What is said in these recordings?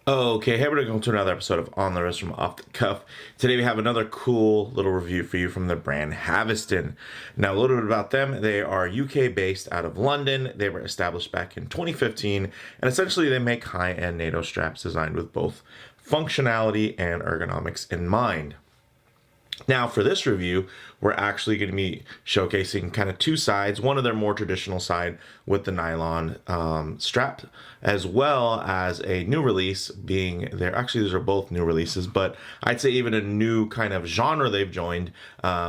Okay, hey, we're going to another episode of On the Wrist from Off the Cuff. Today we have another cool little review for you from the brand Haveston. Now, a little bit about them. They are UK based out of London. They were established back in 2015, and essentially they make high-end NATO straps designed with both functionality and ergonomics in mind. Now, for this review, we're actually going to be showcasing kind of two sides. One of their more traditional side with the nylon strap, as well as a new release being there. Actually, these are both new releases, but I'd say even a new kind of genre they've joined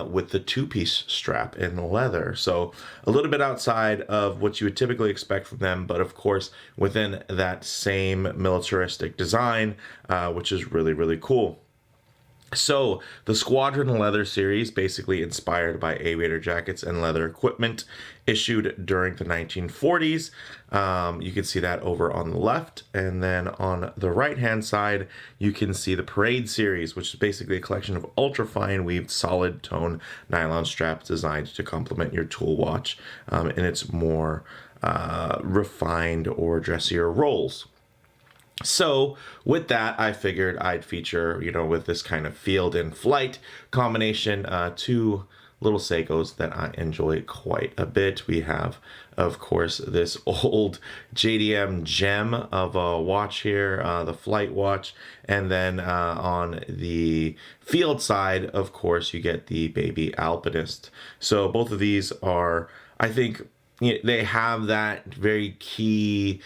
with the two-piece strap in leather. So a little bit outside of what you would typically expect from them, but of course within that same militaristic design, which is really, really cool. So, the Squadron Leather series, basically inspired by aviator jackets and leather equipment issued during the 1940s. You can see that over on the left. And then on the right-hand side, you can see the Parade series, which is basically a collection of ultra-fine weaved solid tone nylon straps designed to complement your tool watch in its more refined or dressier rolls. So with that, I figured I'd feature, with this kind of field and flight combination, two little Seikos that I enjoy quite a bit. We have, of course, this old JDM gem of a watch here, the flight watch. And then on the field side, of course, you get the Baby Alpinist. So both of these are, I think, they have that very key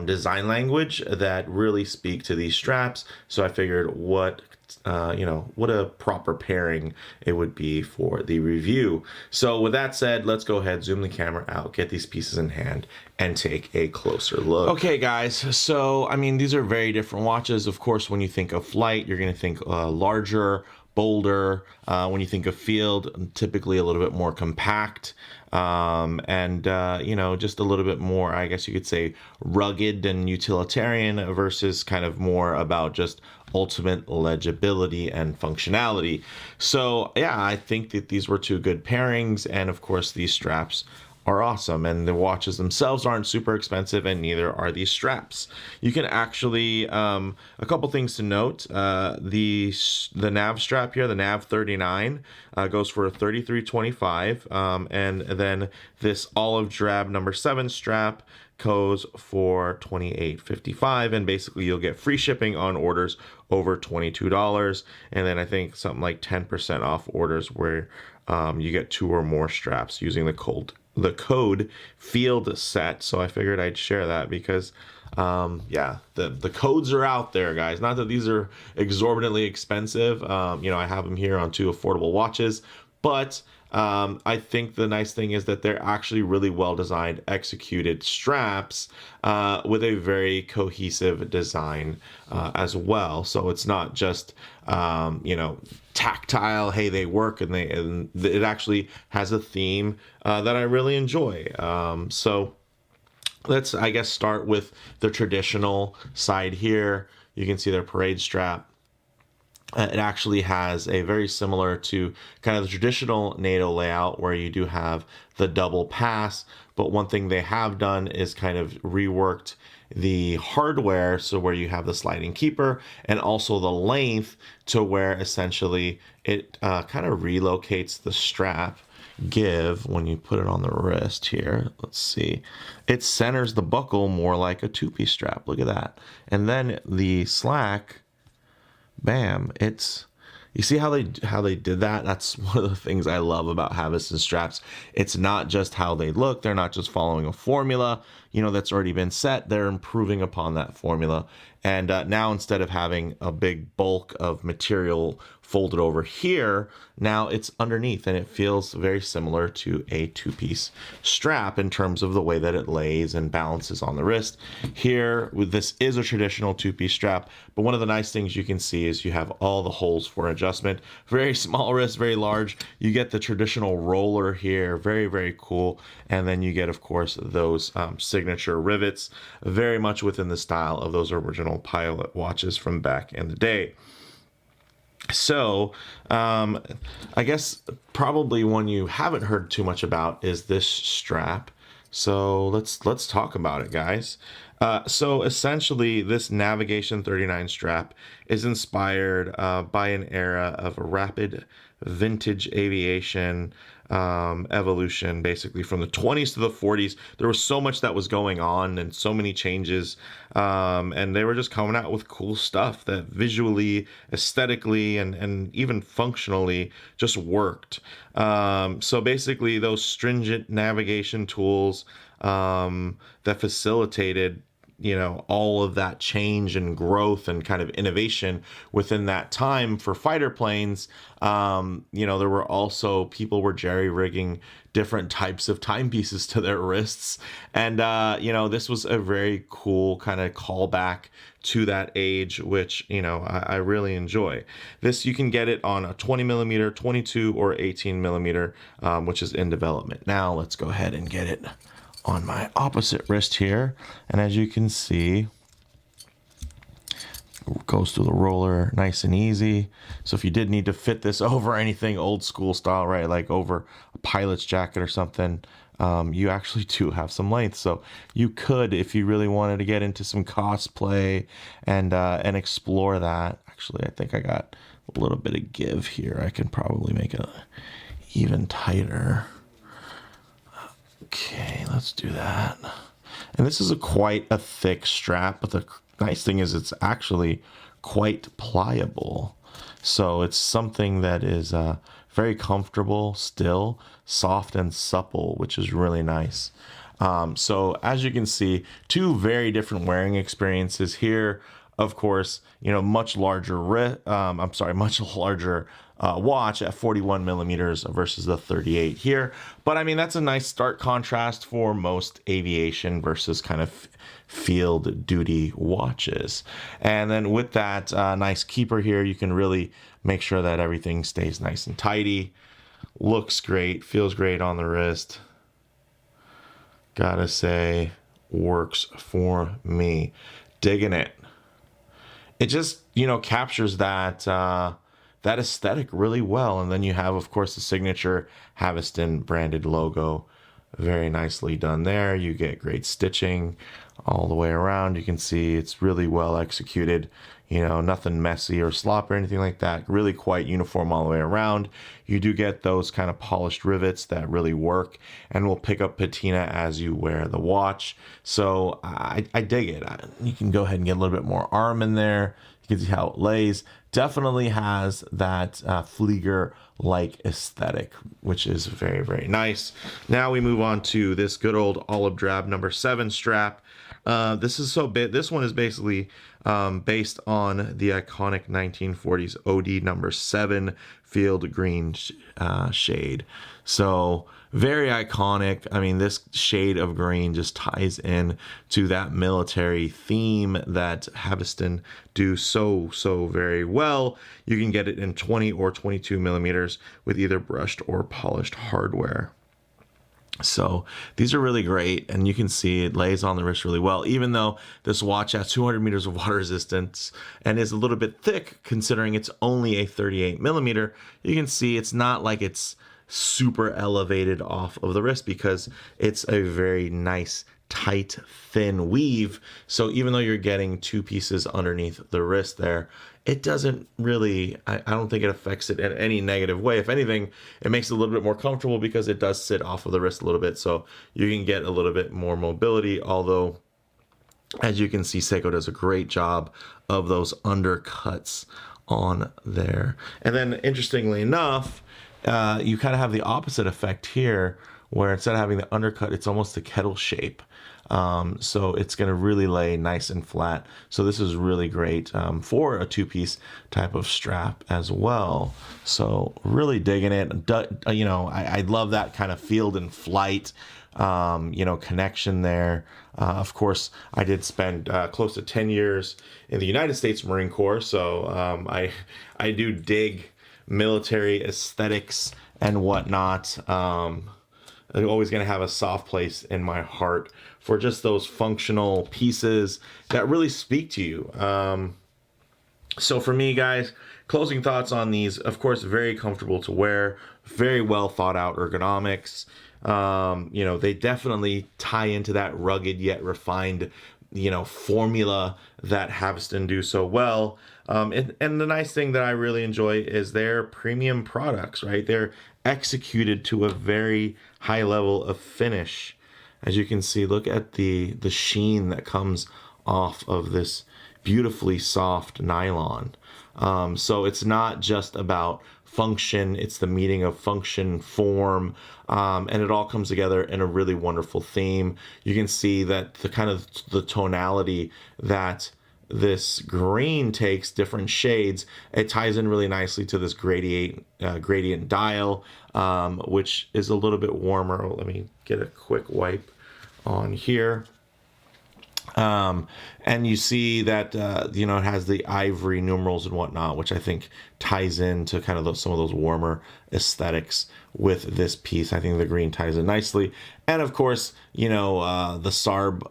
design language that really speak to these straps. So I figured what a proper pairing it would be for the review. So with that said, let's go ahead, zoom the camera out, get these pieces in hand, and take a closer look. Okay, guys, so these are very different watches. Of course, when you think of flight, you're going to think larger, bolder. When you think of field, typically a little bit more compact, and just a little bit more, I guess you could say, rugged and utilitarian versus kind of more about just ultimate legibility and functionality. So yeah, I think that these were two good pairings, and of course these straps are awesome, and the watches themselves aren't super expensive, and neither are these straps. You can actually a couple things to note. The NAV strap here, the NAV-39, goes for $33.25, and then this olive drab No.7 strap goes for $28.55, and basically you'll get free shipping on orders over $22, and then I think something like 10% off orders where you get two or more straps using the code field set. So I figured I'd share that because the codes are out there, guys. Not that these are exorbitantly expensive. I have them here on two affordable watches, but I think the nice thing is that they're actually really well designed, executed straps with a very cohesive design as well. So it's not just tactile. Hey, they work, and it actually has a theme that I really enjoy. So let's, I guess, start with the traditional side here. You can see their Parade strap. It actually has a very similar to kind of the traditional NATO layout where you do have the double pass, but one thing they have done is kind of reworked the hardware, so where you have the sliding keeper and also the length to where essentially it kind of relocates the strap give when you put it on the wrist here. Let's see, it centers the buckle more like a two-piece strap. Look at that. And then the slack, bam, you see how they did that? That's one of the things I love about Haveston straps. It's not just how they look. They're not just following a formula, that's already been set. They're improving upon that formula. And now, instead of having a big bulk of material folded over here, now it's underneath, and it feels very similar to a two-piece strap in terms of the way that it lays and balances on the wrist. Here, this is a traditional two-piece strap, but one of the nice things you can see is you have all the holes for adjustment. Very small wrist, very large. You get the traditional roller here, very, very cool. And then you get, of course, those signature rivets, very much within the style of those original Pilot watches from back in the day. So I guess probably one you haven't heard too much about is this strap. So let's talk about it, guys. So essentially, this Navigation 39 strap is inspired by an era of rapid vintage aviation evolution, basically from the 20s to the 40s. There was so much that was going on and so many changes, and they were just coming out with cool stuff that visually, aesthetically, and even functionally just worked. So basically, those stringent navigation tools that facilitated, you know, all of that change and growth and kind of innovation within that time for fighter planes. You know, there were also people were jerry rigging different types of timepieces to their wrists. And, you know, this was a very cool kind of callback to that age, which, you know, I really enjoy. This, you can get it on a 20 millimeter, 22 or 18 millimeter, which is in development. Now let's go ahead and get it on my opposite wrist here, and as you can see, it goes through the roller nice and easy. So if you did need to fit this over anything old school style, right, like over a pilot's jacket or something, you actually do have some length. So you could, if you really wanted to get into some cosplay and explore that. Actually, I think I got a little bit of give here. I can probably make it even tighter. Okay, let's do that. And this is quite a thick strap, but the nice thing is it's actually quite pliable. So it's something that is very comfortable, still soft and supple, which is really nice. So as you can see, two very different wearing experiences here. Of course, you know, much larger much larger watch at 41 millimeters versus the 38 here. But I mean, that's a nice stark contrast for most aviation versus kind of field duty watches. And then with that nice keeper here, you can really make sure that everything stays nice and tidy. Looks great, feels great on the wrist. Gotta say, works for me. Digging it. It just, you know, captures that that aesthetic really well. And then you have, of course, the signature Haveston branded logo. Very nicely done there. You get great stitching all the way around. You can see it's really well executed. You know, nothing messy or slop or anything like that. Really quite uniform all the way around. You do get those kind of polished rivets that really work and will pick up patina as you wear the watch. So I dig it. You can go ahead and get a little bit more arm in there. You can see how it lays. Definitely has that Flieger-like aesthetic, which is very, very nice. Now we move on to this good old olive drab No.7 strap. This is so big. This one is basically based on the iconic 1940s OD No.7 field green shade. So very iconic. I mean, this shade of green just ties in to that military theme that Haveston do so very well. You can get it in 20 or 22 millimeters with either brushed or polished hardware. So these are really great, and you can see it lays on the wrist really well, even though this watch has 200 meters of water resistance and is a little bit thick considering it's only a 38 millimeter. You can see it's not like it's super elevated off of the wrist because it's a very nice tight thin weave. So even though you're getting two pieces underneath the wrist there, it doesn't really, I don't think it affects it in any negative way. If anything, it makes it a little bit more comfortable because it does sit off of the wrist a little bit, so you can get a little bit more mobility. Although, as you can see, Seiko does a great job of those undercuts on there. And then interestingly enough, you kind of have the opposite effect here, where instead of having the undercut, it's almost a kettle shape. So it's going to really lay nice and flat. So this is really great for a two-piece type of strap as well. So really digging it. You know, I love that kind of field and flight, you know, connection there. Of course, I did spend close to 10 years in the United States Marine Corps. So I do dig military aesthetics and whatnot. I'm always going to have a soft place in my heart for just those functional pieces that really speak to you. So for me, guys, closing thoughts on these, of course, very comfortable to wear, very well thought out ergonomics. You know, they definitely tie into that rugged yet refined, you know, formula that Haveston do so well. And the nice thing that I really enjoy is their premium products, right? They're executed to a very high level of finish. As you can see, look at the sheen that comes off of this beautifully soft nylon. So it's not just about function, it's the meeting of function, form, and it all comes together in a really wonderful theme. You can see that the kind of the tonality that this green takes, different shades, it ties in really nicely to this gradient dial, which is a little bit warmer. Let me get a quick wipe on here. And you see that, you know, it has the ivory numerals and whatnot, which I think ties into kind of some of those warmer aesthetics with this piece. I think the green ties in nicely. And of course, you know, the SARB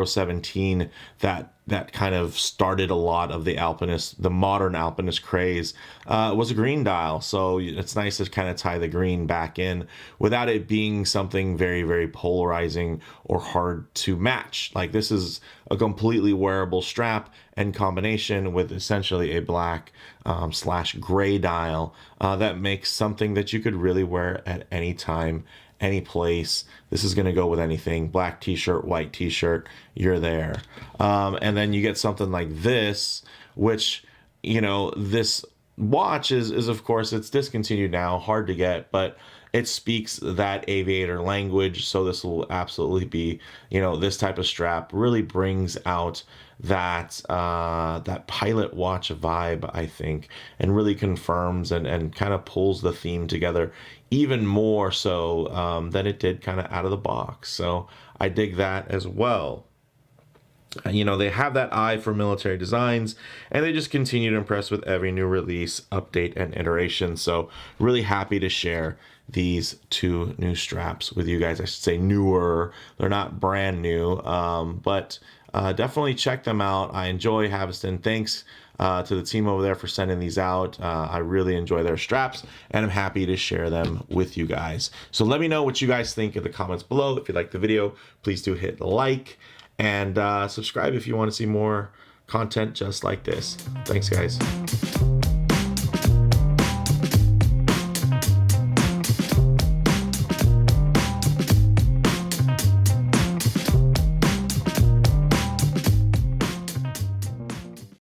017, that kind of started a lot of the modern alpinist craze, was a green dial. So it's nice to kind of tie the green back in without it being something very, very polarizing or hard to match. Like, this is a completely wearable strap in combination with essentially a black / gray dial that makes something that you could really wear at any time, any place. This is going to go with anything. Black t-shirt, white t-shirt, you're there. And then you get something like this, which, you know, this watch is of course, it's discontinued now, hard to get, but it speaks that aviator language. So this will absolutely be, you know, this type of strap really brings out that that pilot watch vibe, I think, and really confirms and kind of pulls the theme together even more so than it did kind of out of the box. So I dig that as well. You know, they have that eye for military designs, and they just continue to impress with every new release, update, and iteration. So really happy to share these two new straps with you guys. I should say newer. They're not brand new, but definitely check them out. I enjoy Haveston. Thanks to the team over there for sending these out. I really enjoy their straps, and I'm happy to share them with you guys. So let me know what you guys think in the comments below. If you like the video, please do hit like and subscribe if you want to see more content just like this. Thanks, guys.